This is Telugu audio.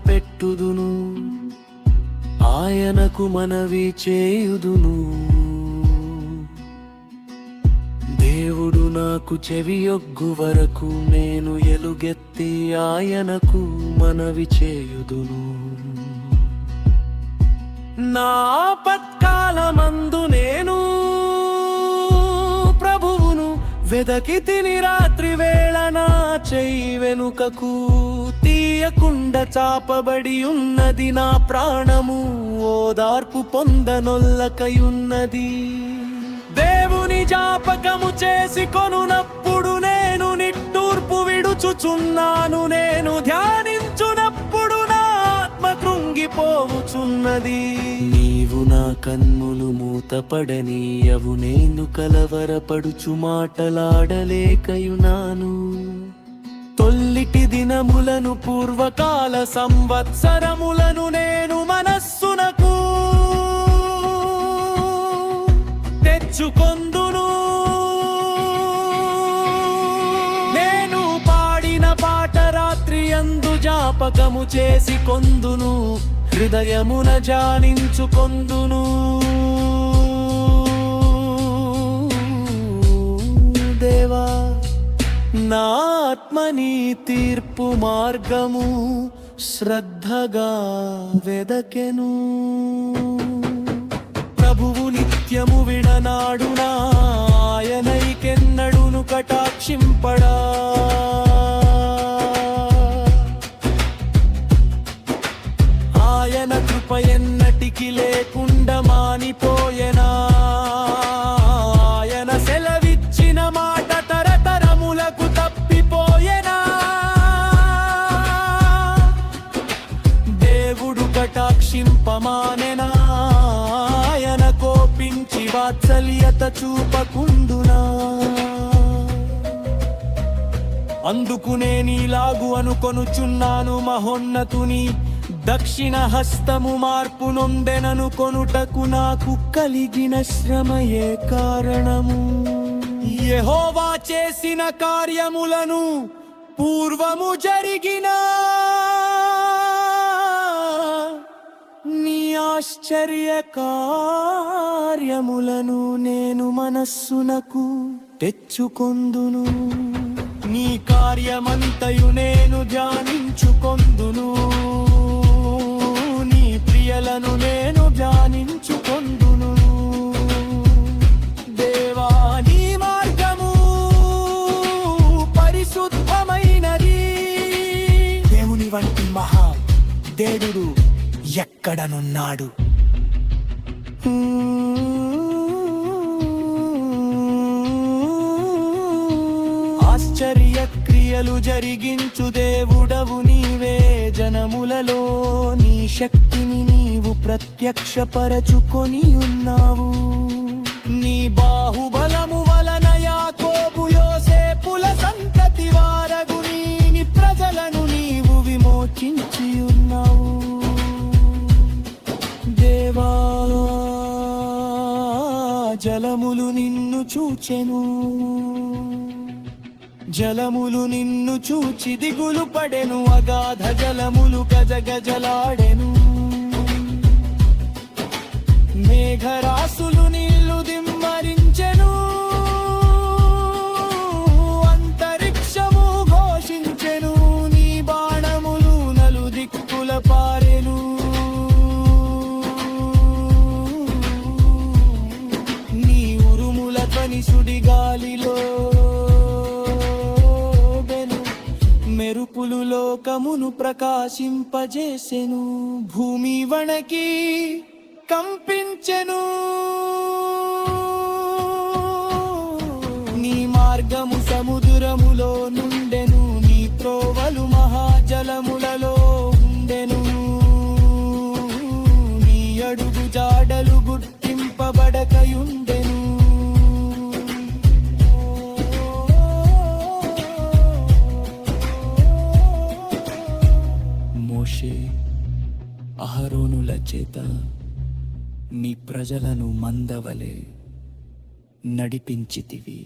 పెట్టుదును, ఆయనకు మనవి చేయుదును. దేవుడు నాకు చెవియొగ్గు వరకు నేను ఎలుగెత్తి ఆయనకు మనవి చేయుదును. నా ఆపత్కాలమందు నేను ప్రభువును వెదకి తిని రాత్రి వేళ నా చెయ్యి వెనుకకు తీయకుండా చాపబడి ఉన్నది. నా ప్రాణము ఓదార్పు పొందనొల్లకయున్నది. దేవుని జ్ఞాపకము చేసి కొనునప్పుడు నేను నిట్టూర్పు విడుచుచున్నాను. నేను ధ్యానించునప్పుడు నా ఆత్మ కృంగిపోవుచున్నది. నీవు నా కన్నులు మూతపడనీయవు, నేను కలవరపడుచు మాటలాడలేకయున్నాను. తొల్లిటి దినములను పూర్వకాల సంవత్సరములను నేను మనస్సునకు తెచ్చుకొందును. నేను పాడిన పాట రాత్రి యందు జ్ఞాపకము చేసి కొందును, హృదయమున ధ్యానించుకొందును. దేవా, నా ఆత్మని తీర్పు మార్గము శ్రద్ధగా వెదకెను. ప్రభువు నిత్యము విడనాడునా, ఆయనైకెన్నడును కటాక్షింపడా. ఆయన కృప ఎన్నటికి లేకుండా మానిపోయెనా. ఆయన సెలవిచ్చిన మాట తరతరములకు తప్పిపోయెనా. దేవుడు కటాక్షింపమానెనా, ఆయన కోపించి వాత్సల్యత చూపకుండునా. అందుకు నేనీలాగు అనుకొనుచున్నాను, మహోన్నతుని దక్షిణ హస్తము మార్పు నొందెనను కొనుటకు నాకు కలిగిన శ్రమయే కారణము. యెహోవా చేసిన కార్యములను పూర్వము జరిగిన నీ ఆశ్చర్య కార్యములను నేను మనస్సునకు తెచ్చుకొందును. నీ కార్యమంతయు నేను ధ్యానించుకొందును, నీ ప్రియలను నేను ధ్యానించుకొందును. దేవా, నీ మార్గము పరిశుద్ధమైనది. దేవుని వంటి మహా దేవుడు ఎక్కడనున్నాడు? ఆశ్చర్య క్రియలు జరిగించు దేవుడవు నీవే. జనములలో నీ శక్తిని నీవు ప్రత్యక్షపరచుకొని ఉన్నావు. నీ బాహుబలము వలన యాకోబు యోసేపుల సంతతి వారగు నీ ప్రజలను నీవు విమోచించి ఉన్నావు. దేవా, జలములు నిన్ను చూచెను, జలములు నిన్ను చూచి దిగులు పడెను. అగాధ జలములు గజగజలాడెను. మేఘరాసులు నీళ్లు దిమ్మరించెను. అంతరిక్షము ఘోషించెను. నీ బాణములు నలుదిక్కుల పారెను. నీ ఉరుముల ధ్వని సుడిగాలిలో మెరుపులు లోకమును ప్రకాశింపజేసెను. భూమి వణకి కంపించెను. నీ మార్గము సముద్రములో నుండెను, నీ త్రోవలు మహాజలములలో ఉండెను. నీ అడుగు జాడలు గుర్తింపబడకయుండెను. మోషే, అహరోనుల చేత నీ ప్రజలను మందవలె నడిపించితివి.